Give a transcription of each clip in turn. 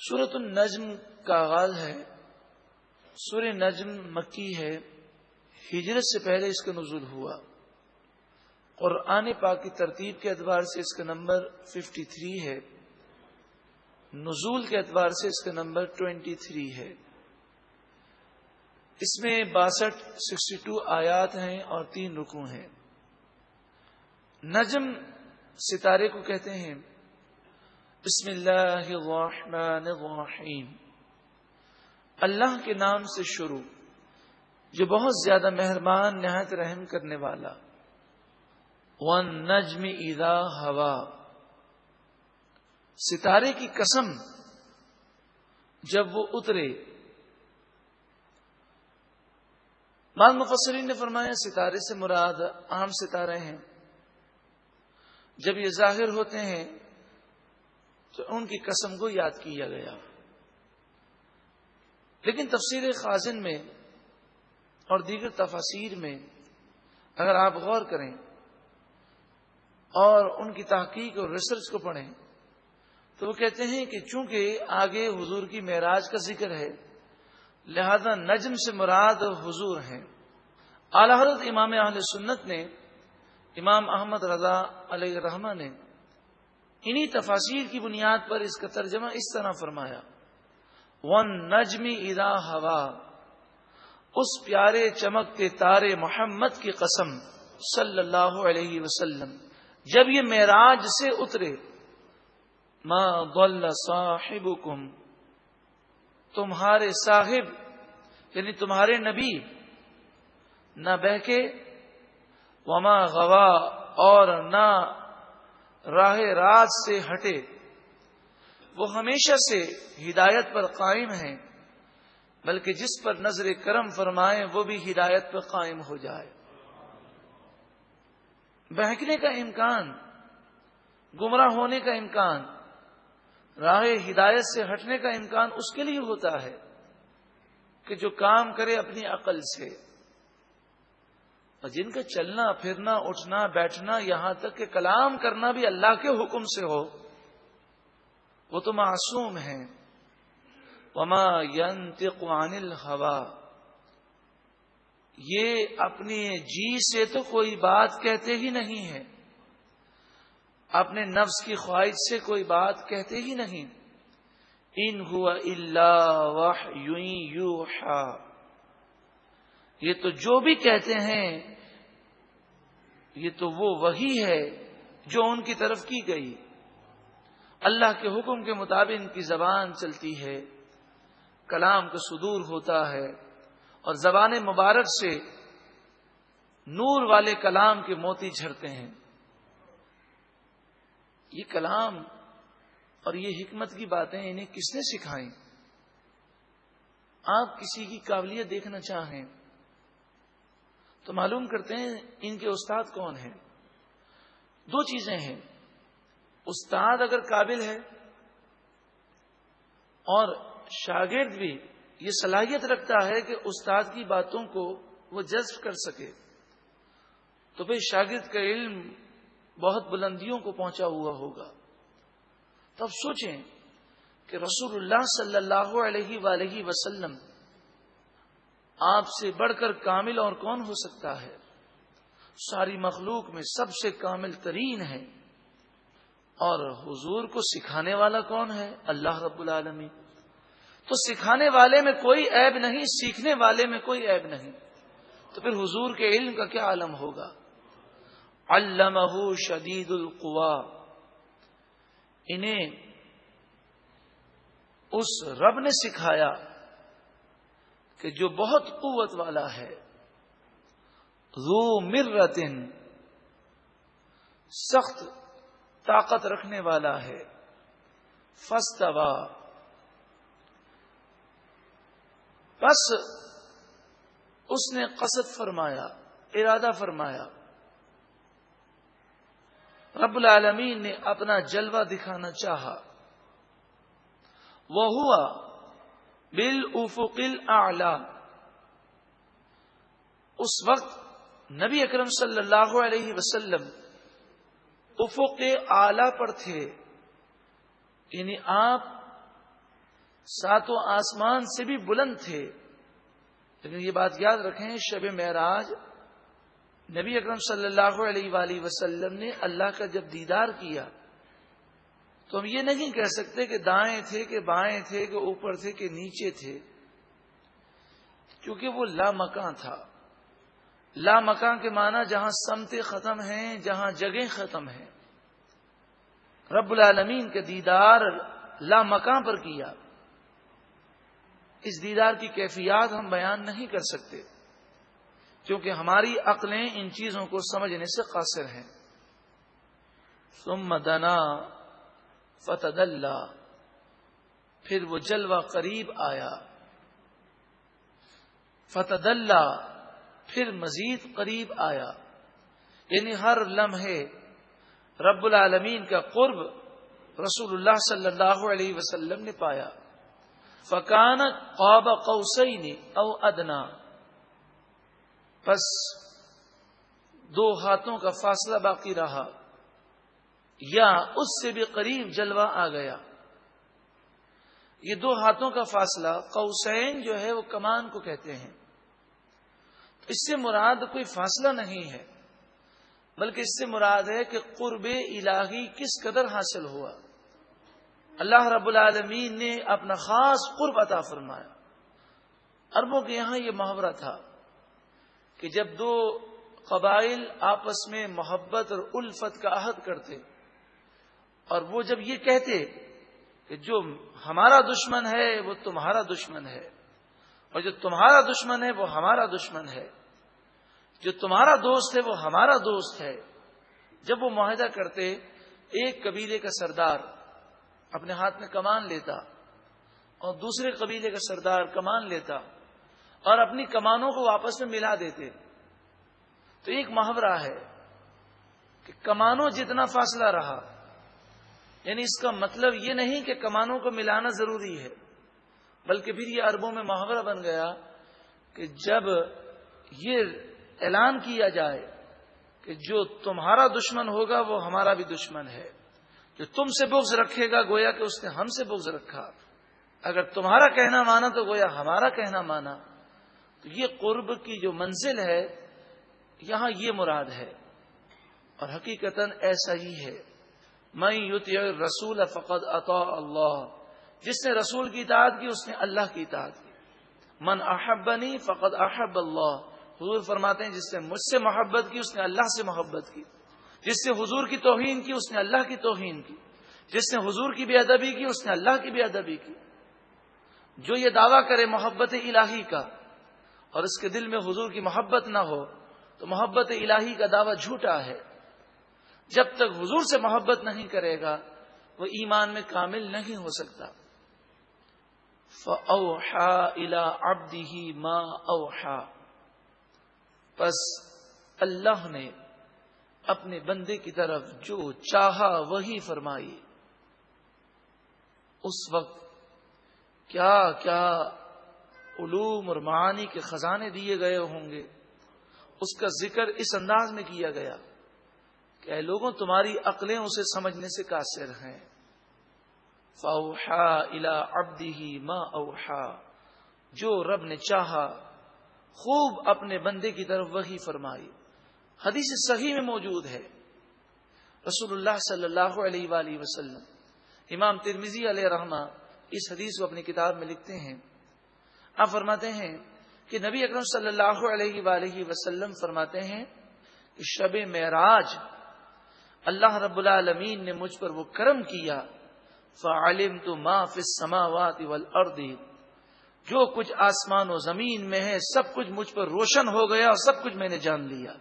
سورۃ النجم کا آغاز ہے۔ سورہ نجم مکی ہے، ہجرت سے پہلے اس کا نزول ہوا۔ قرآن پاک کی ترتیب کے اعتبار سے اس کا نمبر 53 ہے، نزول کے اعتبار سے اس کا نمبر 23 ہے۔ اس میں 62 آیات ہیں اور 3 رکوع ہیں۔ نجم ستارے کو کہتے ہیں۔ بسم اللہ الرحمن الرحیم، اللہ کے نام سے شروع جو بہت زیادہ مہربان نہایت رحم کرنے والا۔ والنجم اذا ہوا، ستارے کی قسم جب وہ اترے۔ بعض مفسرین نے فرمایا ستارے سے مراد عام ستارے ہیں، جب یہ ظاہر ہوتے ہیں تو ان کی قسم کو یاد کیا گیا۔ لیکن تفسیر خازن میں اور دیگر تفاسیر میں اگر آپ غور کریں اور ان کی تحقیق اور ریسرچ کو پڑھیں تو وہ کہتے ہیں کہ چونکہ آگے حضور کی معراج کا ذکر ہے، لہذا نجم سے مراد حضور ہیں۔ اعلی حضرت امام اہل سنت نے، امام احمد رضا علیہ الرحمہ نے انہی تفاسیر کی بنیاد پر اس کا ترجمہ اس طرح فرمایا: وَالنَّجْمِ اِذَا ہوا، اس پیارے چمکتے تارے محمد کی قسم صلی اللہ علیہ وسلم جب یہ معراج سے اترے۔ ما ضل صاحبکم، تمہارے صاحب یعنی تمہارے نبی نہ بہکے، وما غوا، اور نہ راہ راست سے ہٹے، وہ ہمیشہ سے ہدایت پر قائم ہیں، بلکہ جس پر نظر کرم فرمائے وہ بھی ہدایت پر قائم ہو جائے۔ بہکنے کا امکان، گمراہ ہونے کا امکان، راہ ہدایت سے ہٹنے کا امکان اس کے لیے ہوتا ہے کہ جو کام کرے اپنی عقل سے، اور جن کا چلنا پھرنا اٹھنا بیٹھنا یہاں تک کہ کلام کرنا بھی اللہ کے حکم سے ہو، وہ تو معصوم ہیں۔ وما ينطق عن الهوى، یہ اپنی جی سے تو کوئی بات کہتے ہی نہیں ہے، اپنے نفس کی خواہش سے کوئی بات کہتے ہی نہیں۔ ان هو الا وحی یوحی، یہ تو جو بھی کہتے ہیں یہ تو وہ وحی ہے جو ان کی طرف کی گئی۔ اللہ کے حکم کے مطابق ان کی زبان چلتی ہے، کلام کا صدور ہوتا ہے، اور زبان مبارک سے نور والے کلام کے موتی جھرتے ہیں۔ یہ کلام اور یہ حکمت کی باتیں انہیں کس نے سکھائیں؟ آپ کسی کی قابلیت دیکھنا چاہیں تو معلوم کرتے ہیں ان کے استاد کون ہیں۔ 2 چیزیں ہیں، استاد اگر قابل ہے اور شاگرد بھی یہ صلاحیت رکھتا ہے کہ استاد کی باتوں کو وہ جذب کر سکے، تو پھر شاگرد کا علم بہت بلندیوں کو پہنچا ہوا ہوگا۔ تو اب سوچیں کہ رسول اللہ صلی اللہ علیہ وآلہ وسلم آپ سے بڑھ کر کامل اور کون ہو سکتا ہے؟ ساری مخلوق میں سب سے کامل ترین ہے، اور حضور کو سکھانے والا کون ہے؟ اللہ رب العالمین۔ تو سکھانے والے میں کوئی عیب نہیں، سیکھنے والے میں کوئی عیب نہیں، تو پھر حضور کے علم کا کیا عالم ہوگا؟ علمہ شدید القوا، انہیں اس رب نے سکھایا کہ جو بہت قوت والا ہے، ذو مرۃ، سخت طاقت رکھنے والا ہے، فاستوی، بس اس نے قصد فرمایا، ارادہ فرمایا، رب العالمین نے اپنا جلوہ دکھانا چاہا۔ وَهُوَ بِالْأُفُقِ الْأَعْلَى، اس وقت نبی اکرم صلی اللہ علیہ وسلم افق اعلی پر تھے، یعنی آپ ساتوں آسمان سے بھی بلند تھے. لیکن یہ بات یاد رکھیں، شب معراج نبی اکرم صلی اللہ علیہ وآلہ وسلم نے اللہ کا جب دیدار کیا تو ہم یہ نہیں کہہ سکتے کہ دائیں تھے کہ بائیں تھے کہ اوپر تھے کہ نیچے تھے، کیونکہ وہ لامکاں تھا. لامکاں کے معنی جہاں سمتیں ختم ہیں، جہاں جگہیں ختم ہیں. رب العالمین کے دیدار لامکاں پر کیا. اس دیدار کی کیفیات ہم بیان نہیں کر سکتے کیونکہ ہماری عقلیں ان چیزوں کو سمجھنے سے قاصر ہیں. ثم دنا فتدلی، پھر وہ جلوہ قریب آیا. فتدلی، پھر مزید قریب آیا، یعنی ہر لمحے رب العالمین کا قرب رسول اللہ صلی اللہ علیہ وسلم نے پایا. فکان قاب قوسین او ادنا، بس 2 ہاتھوں کا فاصلہ باقی رہا یا اس سے بھی قریب جلوہ آ گیا. یہ 2 ہاتھوں کا فاصلہ، قوسین جو ہے وہ کمان کو کہتے ہیں. اس سے مراد کوئی فاصلہ نہیں ہے بلکہ اس سے مراد ہے کہ قرب الہی کس قدر حاصل ہوا. اللہ رب العالمین نے اپنا خاص قرب عطا فرمایا. عربوں کے یہاں یہ محاورہ تھا کہ جب 2 قبائل آپس میں محبت اور الفت کا عہد کرتے اور وہ جب یہ کہتے کہ جو ہمارا دشمن ہے وہ تمہارا دشمن ہے اور جو تمہارا دشمن ہے وہ ہمارا دشمن ہے، جو تمہارا دوست ہے وہ ہمارا دوست ہے. جب وہ معاہدہ کرتے، ایک قبیلے کا سردار اپنے ہاتھ میں کمان لیتا اور دوسرے قبیلے کا سردار کمان لیتا اور اپنی کمانوں کو آپس میں ملا دیتے، تو ایک محاورہ ہے کہ کمانوں جتنا فاصلہ رہا، یعنی اس کا مطلب یہ نہیں کہ کمانوں کو ملانا ضروری ہے، بلکہ پھر یہ عربوں میں محاورہ بن گیا کہ جب یہ اعلان کیا جائے کہ جو تمہارا دشمن ہوگا وہ ہمارا بھی دشمن ہے، جو تم سے بغض رکھے گا گویا کہ اس نے ہم سے بغض رکھا، اگر تمہارا کہنا مانا تو گویا ہمارا کہنا مانا. تو یہ قرب کی جو منزل ہے یہاں یہ مراد ہے، اور حقیقتاً ایسا ہی ہے. من یطیع الرسول فقد اطاع اللہ، جس نے رسول کی اطاعت کی اس نے اللہ کی اطاعت کی. من احبنی فقد احب اللہ، حضور فرماتے ہیں جس نے مجھ سے محبت کی اس نے اللہ سے محبت کی. جس نے حضور کی توہین کی اس نے اللہ کی توہین کی. جس نے حضور کی بے ادبی کی اس نے اللہ کی بے ادبی کی. جو یہ دعویٰ کرے محبت الہی کا اور اس کے دل میں حضور کی محبت نہ ہو تو محبت الہی کا دعویٰ جھوٹا ہے. جب تک حضور سے محبت نہیں کرے گا وہ ایمان میں کامل نہیں ہو سکتا. فَأَوْحَى إِلَىٰ عَبْدِهِ مَا أَوْحَى، پس اللہ نے اپنے بندے کی طرف جو چاہا وہی فرمائی. اس وقت کیا کیا علوم اور معانی کے خزانے دیے گئے ہوں گے، اس کا ذکر اس انداز میں کیا گیا کہ اے لوگوں تمہاری عقلیں اسے سمجھنے سے قاصر ہیں. فَأَوْحَى إِلَىٰ عَبْدِهِ مَا أَوْحَى، جو رب نے چاہا خوب اپنے بندے کی طرف وحی فرمائی. حدیث صحیح میں موجود ہے، رسول اللہ صلی اللہ علیہ وآلہ وسلم، امام ترمذی علیہ رحمہ اس حدیث کو اپنی کتاب میں لکھتے ہیں. آپ فرماتے ہیں کہ نبی اکرم صلی اللہ علیہ وآلہ وسلم فرماتے ہیں کہ شب معراج اللہ رب العالمین نے مجھ پر وہ کرم کیا، فَعَلِمْتُ مَا فِي السَّمَاوَاتِ وَالْأَرْضِ، جو کچھ آسمان و زمین میں ہے سب کچھ مجھ پر روشن ہو گیا اور سب کچھ میں نے جان لیا.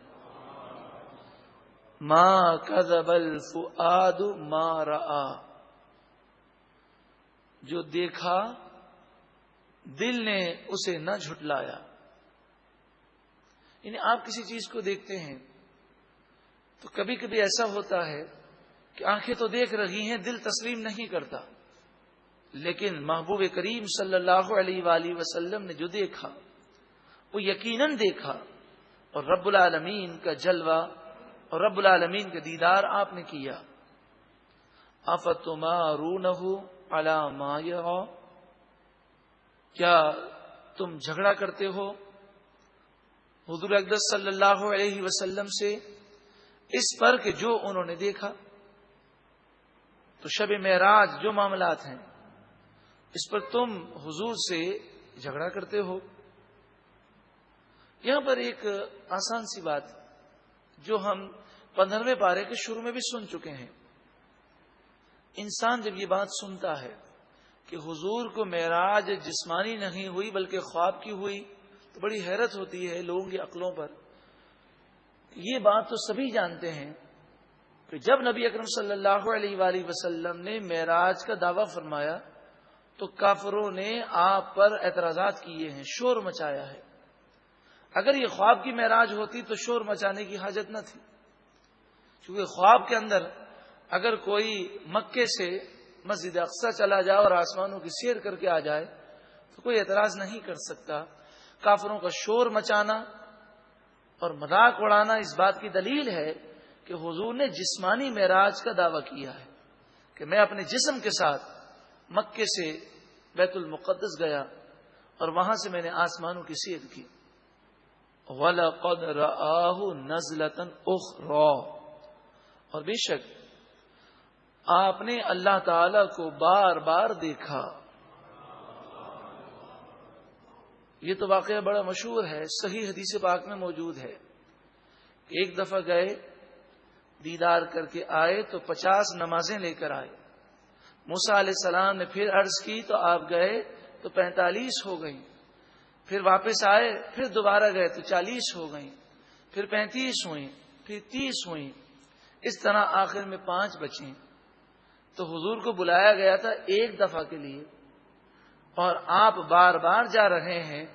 مَا كَذَبَ الْفُؤَادُ مَا رَآ، جو دیکھا دل نے اسے نہ جھٹلایا. یعنی آپ کسی چیز کو دیکھتے ہیں تو کبھی کبھی ایسا ہوتا ہے کہ آنکھیں تو دیکھ رہی ہیں دل تسلیم نہیں کرتا، لیکن محبوب کریم صلی اللہ علیہ وآلہ وسلم نے جو دیکھا وہ یقیناً دیکھا، اور رب العالمین کا جلوہ اور رب العالمین کا دیدار آپ نے کیا. افتمارونہ علی ما یرا، کیا تم جھگڑا کرتے ہو حضور اقدس صلی اللہ علیہ وسلم سے اس پر کہ جو انہوں نے دیکھا؟ تو شب معراج جو معاملات ہیں اس پر تم حضور سے جھگڑا کرتے ہو۔ یہاں پر ایک آسان سی بات جو ہم 15ویں پارے کے شروع میں بھی سن چکے ہیں۔ انسان جب یہ بات سنتا ہے کہ حضور کو معراج جسمانی نہیں ہوئی بلکہ خواب کی ہوئی تو بڑی حیرت ہوتی ہے لوگوں کی عقلوں پر۔ یہ بات تو سبھی جانتے ہیں کہ جب نبی اکرم صلی اللہ علیہ وآلہ وسلم نے معراج کا دعویٰ فرمایا تو کافروں نے آپ پر اعتراضات کیے ہیں، شور مچایا ہے۔ اگر یہ خواب کی معراج ہوتی تو شور مچانے کی حاجت نہ تھی، کیونکہ خواب کے اندر اگر کوئی مکے سے مسجد اقصی چلا جائے اور آسمانوں کی سیر کر کے آ جائے تو کوئی اعتراض نہیں کر سکتا۔ کافروں کا شور مچانا اور مذاق اڑانا اس بات کی دلیل ہے کہ حضور نے جسمانی معراج کا دعویٰ کیا ہے کہ میں اپنے جسم کے ساتھ مکے سے بیت المقدس گیا اور وہاں سے میں نے آسمانوں کی سیر کی۔ وَلَقَدْ رَآهُ نَزْلَةً أُخْرَى، اور بے شک آپ نے اللہ تعالی کو بار بار دیکھا۔ یہ تو واقعہ بڑا مشہور ہے، صحیح حدیث پاک میں موجود ہے کہ ایک دفعہ گئے دیدار کر کے آئے تو 50 نمازیں لے کر آئے۔ موسیٰ علیہ السلام نے پھر عرض کی تو آپ گئے تو 45 ہو گئی، پھر واپس آئے پھر دوبارہ گئے تو 40 ہو گئی، پھر 35 ہوئیں، پھر 30 ہوئیں، اس طرح آخر میں 5 بچیں۔ تو حضور کو بلایا گیا تھا ایک دفعہ کے لیے اور آپ بار بار جا رہے ہیں۔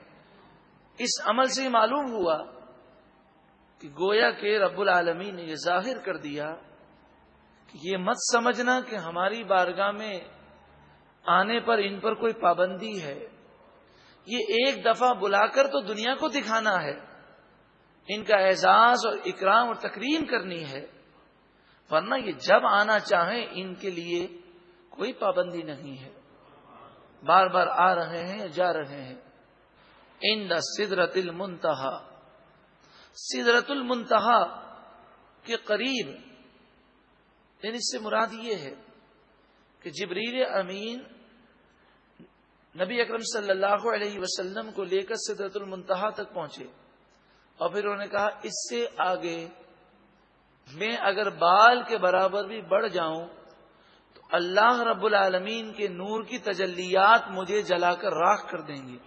اس عمل سے معلوم ہوا کہ گویا کہ رب العالمین نے یہ ظاہر کر دیا کہ یہ مت سمجھنا کہ ہماری بارگاہ میں آنے پر ان پر کوئی پابندی ہے، یہ ایک دفعہ بلا کر تو دنیا کو دکھانا ہے، ان کا اعزاز اور اکرام اور تکریم کرنی ہے، ورنہ یہ جب آنا چاہیں ان کے لیے کوئی پابندی نہیں ہے، بار بار آ رہے ہیں جا رہے ہیں۔ عند سدرۃ المنتہا، سدرۃ المنتہا کے قریب، یعنی اس سے مراد یہ ہے کہ جبریل امین نبی اکرم صلی اللہ علیہ وسلم کو لے کر سدرۃ المنتہا تک پہنچے اور پھر انہوں نے کہا اس سے آگے میں اگر بال کے برابر بھی بڑھ جاؤں تو اللہ رب العالمین کے نور کی تجلیات مجھے جلا کر راکھ کر دیں گے۔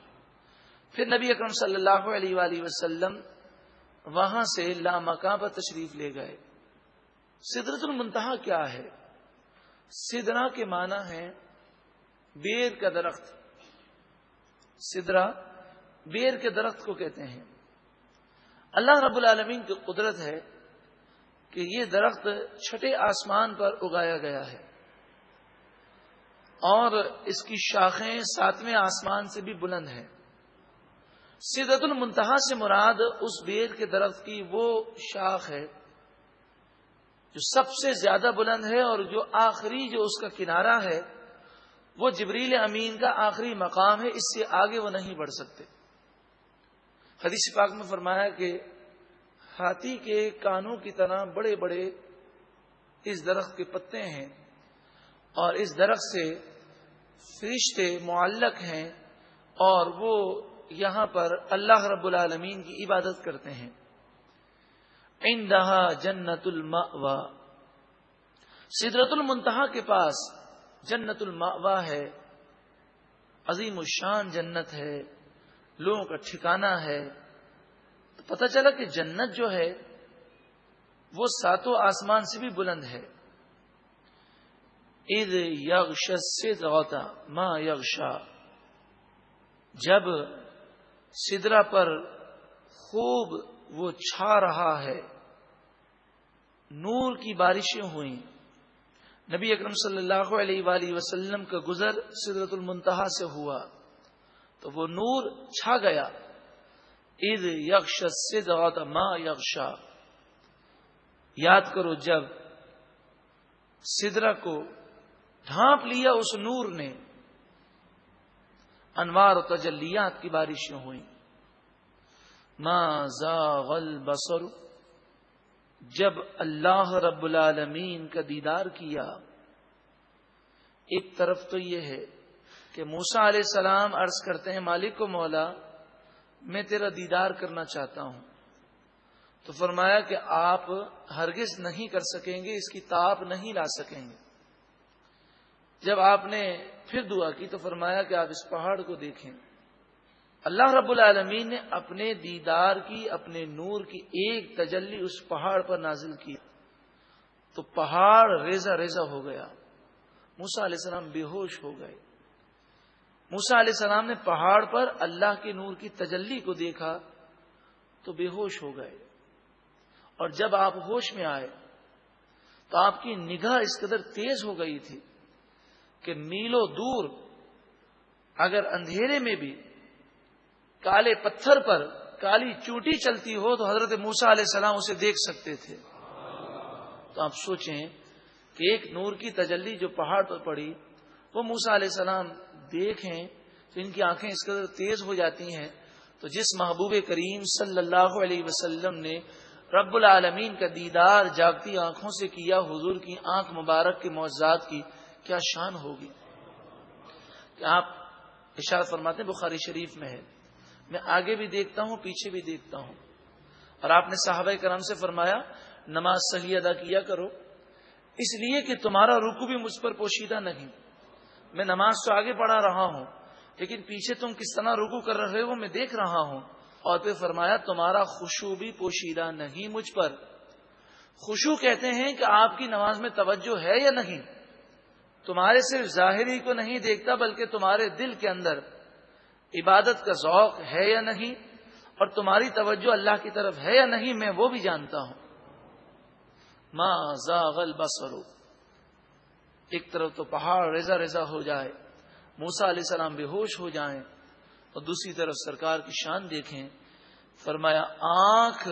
پھر نبی اکرم صلی اللہ علیہ وآلہ وسلم وہاں سے لامکاں پر تشریف لے گئے۔ سدرۃ المنتہا کیا ہے؟ سدرہ کے معنی ہے بیر کا درخت، سدرہ بیر کے درخت کو کہتے ہیں۔ اللہ رب العالمین کی قدرت ہے کہ یہ درخت چھٹے آسمان پر اگایا گیا ہے اور اس کی شاخیں 7ویں آسمان سے بھی بلند ہیں۔ سدرۃ المنتہا سے مراد اس بیر کے درخت کی وہ شاخ ہے جو سب سے زیادہ بلند ہے اور جو آخری جو اس کا کنارہ ہے وہ جبریل امین کا آخری مقام ہے، اس سے آگے وہ نہیں بڑھ سکتے۔ حدیث پاک میں فرمایا کہ ہاتھی کے کانوں کی طرح بڑے بڑے اس درخت کے پتے ہیں اور اس درخت سے فرشتے معلق ہیں اور وہ یہاں پر اللہ رب العالمین کی عبادت کرتے ہیں۔ عندہا جنت المأوى، سدرۃ المنتہا کے پاس جنت المأوى ہے، عظیم الشان جنت ہے، لوگوں کا ٹھکانہ ہے۔ تو پتہ چلا کہ جنت جو ہے وہ 7 آسمان سے بھی بلند ہے۔ اذ یغشی السدرۃ ما یغشی، جب سدرہ پر خوب وہ چھا رہا ہے، نور کی بارشیں ہوئیں، نبی اکرم صلی اللہ علیہ وآلہ وسلم کا گزر سدرۃ المنتہا سے ہوا تو وہ نور چھا گیا۔ اذ یغشی السدرۃ ما یغشی، یاد کرو جب سدرہ کو ڈھانپ لیا اس نور نے، انوار و تجلیات کی بارشیں ہوئیں. ما زاغ البصر، جب اللہ رب العالمین کا دیدار کیا. ایک طرف تو یہ ہے کہ موسیٰ علیہ السلام عرض کرتے ہیں مالک و مولا میں تیرا دیدار کرنا چاہتا ہوں. تو فرمایا کہ آپ ہرگز نہیں کر سکیں گے، اس کی تاب نہیں لا سکیں گے. جب آپ نے پھر دعا کی تو فرمایا کہ آپ اس پہاڑ کو دیکھیں. اللہ رب العالمین نے اپنے دیدار کی، اپنے نور کی ایک تجلی اس پہاڑ پر نازل کی تو پہاڑ ریزہ ریزہ ہو گیا. موسیٰ علیہ السلام بے ہوش ہو گئے. موسیٰ علیہ السلام نے پہاڑ پر اللہ کے نور کی تجلی کو دیکھا تو بے ہوش ہو گئے. اور جب آپ ہوش میں آئے تو آپ کی نگاہ اس قدر تیز ہو گئی تھی کہ میلوں دور اگر اندھیرے میں بھی کالے پتھر پر کالی چوٹی چلتی ہو تو حضرت موسیٰ علیہ السلام اسے دیکھ سکتے تھے. تو آپ سوچیں کہ ایک نور کی تجلی جو پہاڑ پر پڑی وہ موسیٰ علیہ السلام دیکھیں تو ان کی آنکھیں اس قدر تیز ہو جاتی ہیں. تو جس محبوب کریم صلی اللہ علیہ وسلم نے رب العالمین کا دیدار جاگتی آنکھوں سے کیا، حضور کی آنکھ مبارک کے معجزات کی کیا شان ہوگی. کہ آپ ارشاد فرماتے ہیں بخاری شریف میں ہے، میں آگے بھی دیکھتا ہوں پیچھے بھی دیکھتا ہوں. اور آپ نے صحابہ کرام سے فرمایا نماز صحیح ادا کیا کرو، اس لیے کہ تمہارا رکوع بھی مجھ پر پوشیدہ نہیں. میں نماز تو آگے پڑھا رہا ہوں لیکن پیچھے تم کس طرح رکوع کر رہے ہو میں دیکھ رہا ہوں. اور پھر فرمایا تمہارا خشوع بھی پوشیدہ نہیں مجھ پر. خشوع کہتے ہیں کہ آپ کی نماز میں توجہ ہے یا نہیں. تمہارے صرف ظاہری کو نہیں دیکھتا بلکہ تمہارے دل کے اندر عبادت کا ذوق ہے یا نہیں، اور تمہاری توجہ اللہ کی طرف ہے یا نہیں میں وہ بھی جانتا ہوں. ما زاغ البصر، ایک طرف تو پہاڑ ریزہ ریزہ ہو جائے، موسیٰ علیہ السلام بے ہوش ہو جائیں، اور دوسری طرف سرکار کی شان دیکھیں. فرمایا آنکھ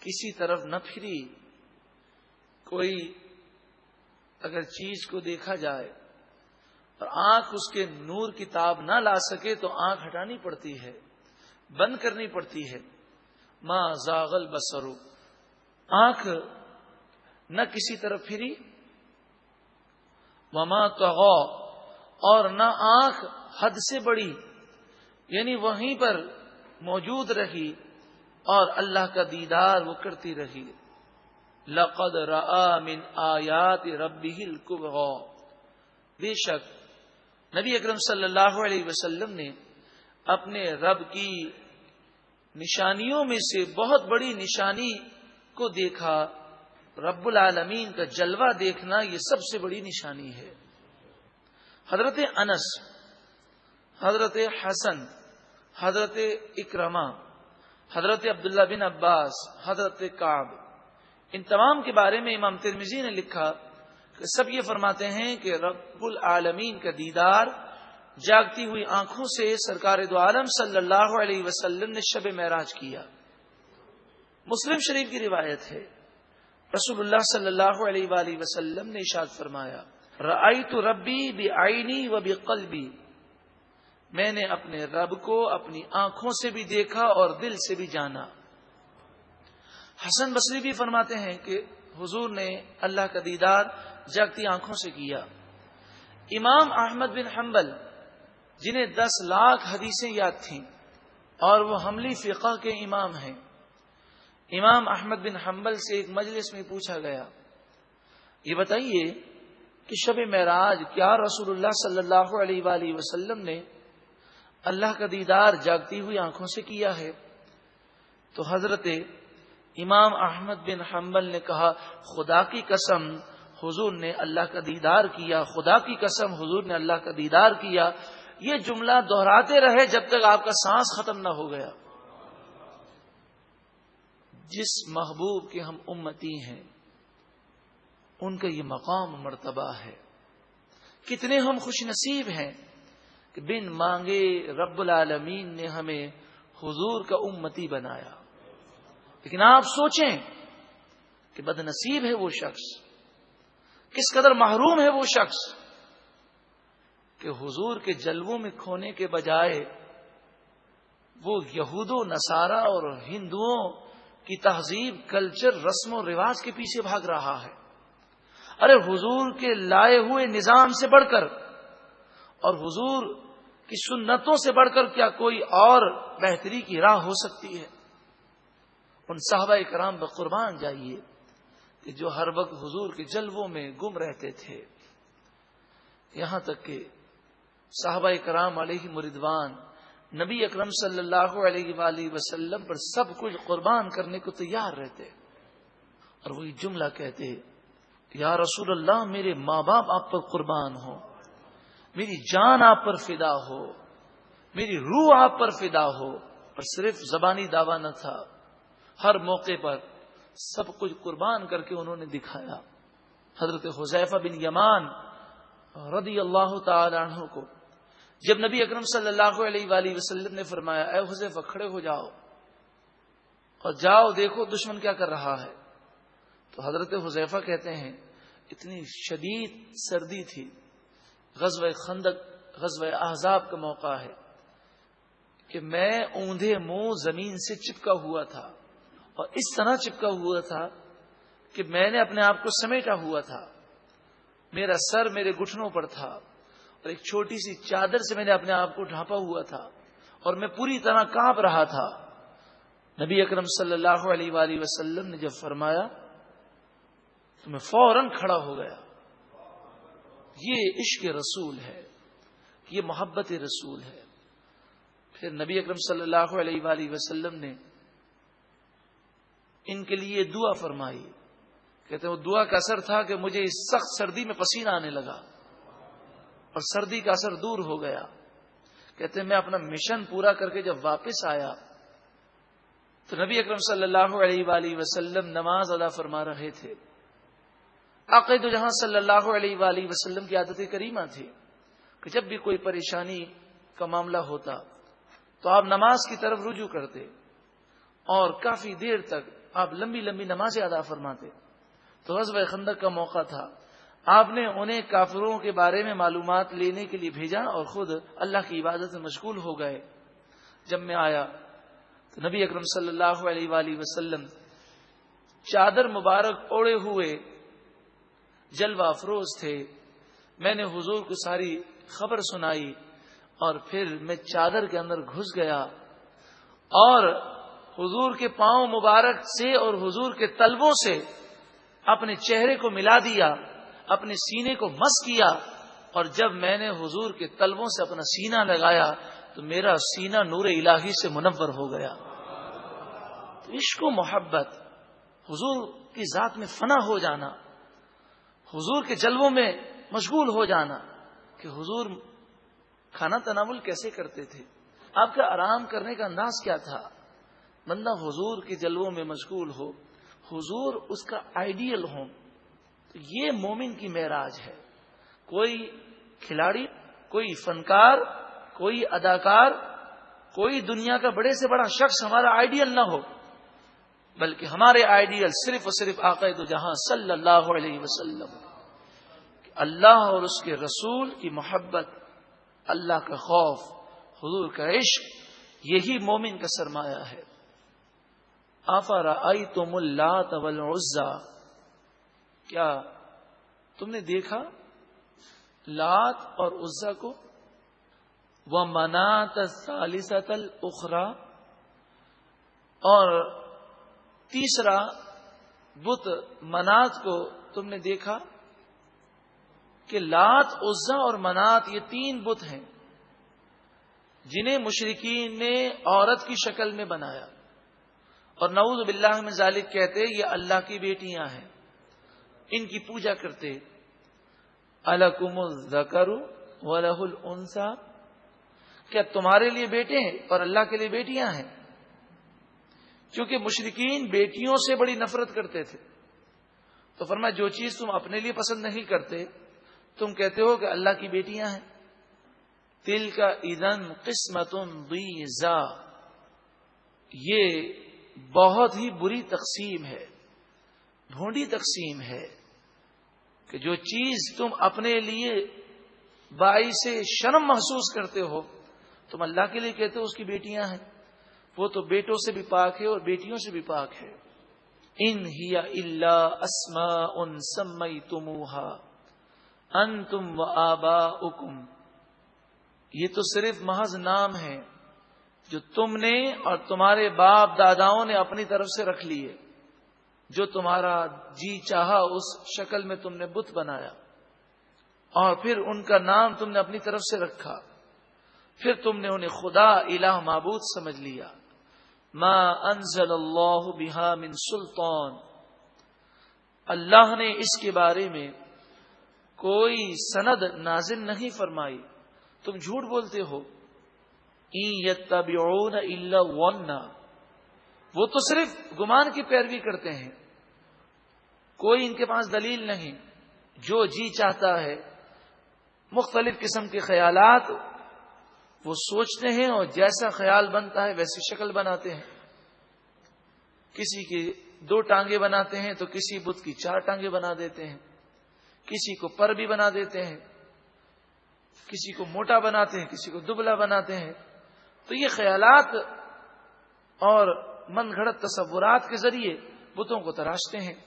کسی طرف نہ پھری. کوئی اگر چیز کو دیکھا جائے اور آنکھ اس کے نور کی تاب نہ لا سکے تو آنکھ ہٹانی پڑتی ہے، بند کرنی پڑتی ہے. ما زاغ البصر، آنکھ نہ کسی طرف پھری. وما طغى، اور نہ آنکھ حد سے بڑی، یعنی وہیں پر موجود رہی اور اللہ کا دیدار وہ کرتی رہی. لقد رأى من آیات ربہ الکبریٰ، بے شک نبی اکرم صلی اللہ علیہ وسلم نے اپنے رب کی نشانیوں میں سے بہت بڑی نشانی کو دیکھا. رب العالمین کا جلوہ دیکھنا یہ سب سے بڑی نشانی ہے. حضرت انس، حضرت حسن، حضرت اکرمہ، حضرت عبداللہ بن عباس، حضرت کعب، ان تمام کے بارے میں امام ترمذی نے لکھا کہ سب یہ فرماتے ہیں کہ رب العالمین کا دیدار جاگتی ہوئی آنکھوں سے سرکار دو عالم صلی اللہ علیہ وسلم نے شب معراج کیا. مسلم شریف کی روایت ہے، رسول اللہ صلی اللہ علیہ وآلہ وسلم نے ارشاد فرمایا رأیت ربی بعینی و بقلبی، میں نے اپنے رب کو اپنی آنکھوں سے بھی دیکھا اور دل سے بھی جانا. حسن بصری بھی فرماتے ہیں کہ حضور نے اللہ کا دیدار جاگتی آنکھوں سے کیا. امام احمد بن حنبل جنہیں 10 لاکھ حدیثیں یاد تھیں اور وہ حنبلی فقہ کے امام ہیں، امام احمد بن حنبل سے ایک مجلس میں پوچھا گیا یہ بتائیے کہ شب معراج کیا رسول اللہ صلی اللہ علیہ وآلہ وسلم نے اللہ کا دیدار جاگتی ہوئی آنکھوں سے کیا ہے؟ تو حضرت امام احمد بن حنبل نے کہا خدا کی قسم حضور نے اللہ کا دیدار کیا، خدا کی قسم حضور نے اللہ کا دیدار کیا. یہ جملہ دہراتے رہے جب تک آپ کا سانس ختم نہ ہو گیا. جس محبوب کے ہم امتی ہیں ان کا یہ مقام مرتبہ ہے. کتنے ہم خوش نصیب ہیں کہ بن مانگے رب العالمین نے ہمیں حضور کا امتی بنایا. لیکن آپ سوچیں کہ بد نصیب ہے وہ شخص، کس قدر محروم ہے وہ شخص کہ حضور کے جلووں میں کھونے کے بجائے وہ یہود و نصارہ اور ہندوؤں کی تہذیب، کلچر، رسم و رواج کے پیچھے بھاگ رہا ہے۔ ارے حضور کے لائے ہوئے نظام سے بڑھ کر اور حضور کی سنتوں سے بڑھ کر کیا کوئی اور بہتری کی راہ ہو سکتی ہے؟ ان صحابہ کرام پر قربان جائیے کہ جو ہر وقت حضور کے جلووں میں گم رہتے تھے، یہاں تک کہ صحابہ کرام علیہ رضوان نبی اکرم صلی اللہ علیہ وآلہ وسلم پر سب کچھ قربان کرنے کو تیار رہتے اور وہی جملہ کہتے، یا رسول اللہ میرے ماں باپ آپ پر قربان ہو، میری جان آپ پر فدا ہو، میری روح آپ پر فدا ہو۔ اور صرف زبانی دعویٰ نہ تھا، ہر موقع پر سب کچھ قربان کر کے انہوں نے دکھایا۔ حضرت حذیفہ بن یمان رضی اللہ تعالی عنہ کو جب نبی اکرم صلی اللہ علیہ وآلہ وسلم نے فرمایا، اے حذیفہ کھڑے ہو جاؤ اور جاؤ دیکھو دشمن کیا کر رہا ہے، تو حضرت حذیفہ کہتے ہیں اتنی شدید سردی تھی، غزوہ خندق، غزوہ احزاب کا موقع ہے کہ میں اوندھے منہ زمین سے چپکا ہوا تھا، اور اس طرح چپکا ہوا تھا کہ میں نے اپنے آپ کو سمیٹا ہوا تھا، میرا سر میرے گھٹنوں پر تھا، اور ایک چھوٹی سی چادر سے میں نے اپنے آپ کو ڈھانپا ہوا تھا، اور میں پوری طرح کانپ رہا تھا۔ نبی اکرم صلی اللہ علیہ وآلہ وسلم نے جب فرمایا تو میں فوراً کھڑا ہو گیا۔ یہ عشق رسول ہے، یہ محبت رسول ہے۔ پھر نبی اکرم صلی اللہ علیہ وآلہ وسلم نے ان کے لیے دعا فرمائی۔ کہتے ہیں وہ دعا کا اثر تھا کہ مجھے اس سخت سردی میں پسینہ آنے لگا اور سردی کا اثر دور ہو گیا۔ کہتے ہیں میں اپنا مشن پورا کر کے جب واپس آیا تو نبی اکرم صلی اللہ علیہ وآلہ وسلم نماز ادا فرما رہے تھے۔ آقا دو جہاں صلی اللہ علیہ وآلہ وسلم کی عادت کریمہ تھی کہ جب بھی کوئی پریشانی کا معاملہ ہوتا تو آپ نماز کی طرف رجوع کرتے اور کافی دیر تک آپ لمبی لمبی نمازیں ادا فرماتے۔ تو غزوہ خندق کا موقع تھا، آپ نے انہیں کافروں کے بارے میں معلومات لینے کے لیے بھیجا اور خود اللہ کی عبادت میں مشغول ہو گئے۔ جب میں آیا تو نبی اکرم صلی اللہ علیہ وآلہ وسلم چادر مبارک اوڑے ہوئے جلوہ افروز تھے۔ میں نے حضور کو ساری خبر سنائی اور پھر میں چادر کے اندر گھس گیا اور حضور کے پاؤں مبارک سے اور حضور کے تلووں سے اپنے چہرے کو ملا دیا، اپنے سینے کو مس کیا، اور جب میں نے حضور کے تلووں سے اپنا سینہ لگایا تو میرا سینہ نور الہی سے منور ہو گیا۔ تو عشق و محبت، حضور کی ذات میں فنا ہو جانا، حضور کے جلووں میں مشغول ہو جانا کہ حضور کھانا تناول کیسے کرتے تھے، آپ کا آرام کرنے کا انداز کیا تھا۔ بندہ حضور کے جلووں میں مشغول ہو، حضور اس کا آئیڈیل ہو، تو یہ مومن کی معراج ہے۔ کوئی کھلاڑی، کوئی فنکار، کوئی اداکار، کوئی دنیا کا بڑے سے بڑا شخص ہمارا آئیڈیل نہ ہو، بلکہ ہمارے آئیڈیل صرف اور صرف آقا دو جہاں صلی اللہ علیہ وسلم، اللہ اور اس کے رسول کی محبت، اللہ کا خوف، حضور کا عشق، یہی مومن کا سرمایہ ہے۔ افرأیتم اللات والعزی، کیا تم نے دیکھا لات اور عزی کو، ومناۃ الثالثۃ الاخری، اور تیسرا بت منات کو تم نے دیکھا؟ کہ لات، عزی اور منات یہ تین بت ہیں جنہیں مشرکین نے عورت کی شکل میں بنایا اور نعوذ باللہ من ذالک کہتے یہ اللہ کی بیٹیاں ہیں، ان کی پوجا کرتے۔ الکم الذکر ولہ الانثی، کیا تمہارے لیے بیٹے ہیں اور اللہ کے لیے بیٹیاں ہیں؟ کیونکہ مشرکین بیٹیوں سے بڑی نفرت کرتے تھے، تو فرمایا جو چیز تم اپنے لیے پسند نہیں کرتے تم کہتے ہو کہ اللہ کی بیٹیاں ہیں۔ تلک اذن قسمۃ ضیزی، یہ بہت ہی بری تقسیم ہے، بھونڈی تقسیم ہے کہ جو چیز تم اپنے لیے بائی سے شرم محسوس کرتے ہو، تم اللہ کے لیے کہتے ہو اس کی بیٹیاں ہیں، وہ تو بیٹوں سے بھی پاک ہے اور بیٹیوں سے بھی پاک ہے. ان ہی الا اسماء سمیتموها انتم وآباؤکم، یہ تو صرف محض نام ہے جو تم نے اور تمہارے باپ داداؤں نے اپنی طرف سے رکھ لیے، جو تمہارا جی چاہا اس شکل میں تم نے بت بنایا اور پھر ان کا نام تم نے اپنی طرف سے رکھا، پھر تم نے انہیں خدا الہ معبود سمجھ لیا. ما انزل اللہ بہا من سلطان، اللہ نے اس کے بارے میں کوئی سند نازل نہیں فرمائی، تم جھوٹ بولتے ہو. ان یتبعون الا الظن، وہ تو صرف گمان کی پیروی کرتے ہیں، کوئی ان کے پاس دلیل نہیں، جو جی چاہتا ہے مختلف قسم کے خیالات وہ سوچتے ہیں اور جیسا خیال بنتا ہے ویسی شکل بناتے ہیں. کسی کی 2 ٹانگیں بناتے ہیں تو کسی بت کی 4 ٹانگیں بنا دیتے ہیں، کسی کو پر بھی بنا دیتے ہیں، کسی کو موٹا بناتے ہیں، کسی کو دبلا بناتے ہیں. تو یہ خیالات اور من گھڑت تصورات کے ذریعے بتوں کو تراشتے ہیں.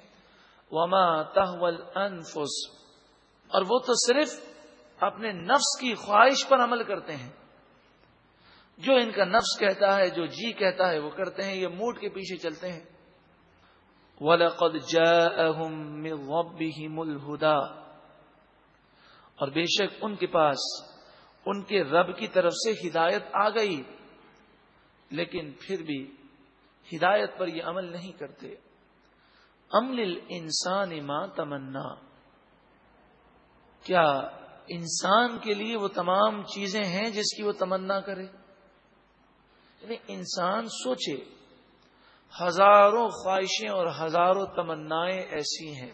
وما تهوى الانفس، اور وہ تو صرف اپنے نفس کی خواہش پر عمل کرتے ہیں، جو ان کا نفس کہتا ہے، جو جی کہتا ہے وہ کرتے ہیں، یہ موڈ کے پیچھے چلتے ہیں. وَلَقَدْ جَاءَهُم مِّن رَّبِّهِمُ الْهُدَىٰ، اور بے شک ان کے پاس ان کے رب کی طرف سے ہدایت آ گئی، لیکن پھر بھی ہدایت پر یہ عمل نہیں کرتے. ام للانسان ما تمنا، کیا انسان کے لیے وہ تمام چیزیں ہیں جس کی وہ تمنا کرے؟ یعنی انسان سوچے، ہزاروں خواہشیں اور ہزاروں تمنائیں ایسی ہیں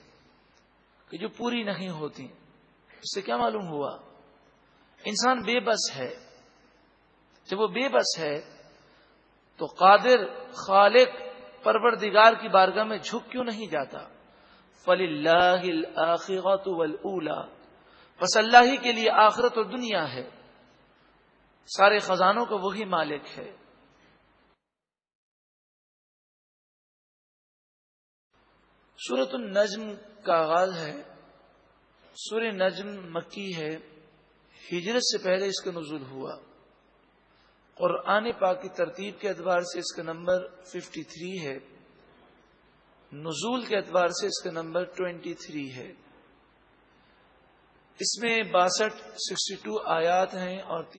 کہ جو پوری نہیں ہوتی. اس سے کیا معلوم ہوا؟ انسان بے بس ہے. جب وہ بے بس ہے تو قادر خالق پروردگار کی بارگاہ میں جھک کیوں نہیں جاتا؟ فَلِلَّهِ الْآخِرَةُ وَالْأُولَى، بس اللہ ہی کے لیے آخرت اور دنیا ہے، سارے خزانوں کا وہی مالک ہے. سورۃ النجم کا آغاز ہے. سورہ نجم مکی ہے، ہجرت سے پہلے اس کا نزول ہوا. قرآن پاک کی ترتیب کے اعتبار سے اس کا نمبر 53 ہے، نزول کے اعتبار سے اس کا نمبر 23 ہے. اس میں 62 آیات ہیں اور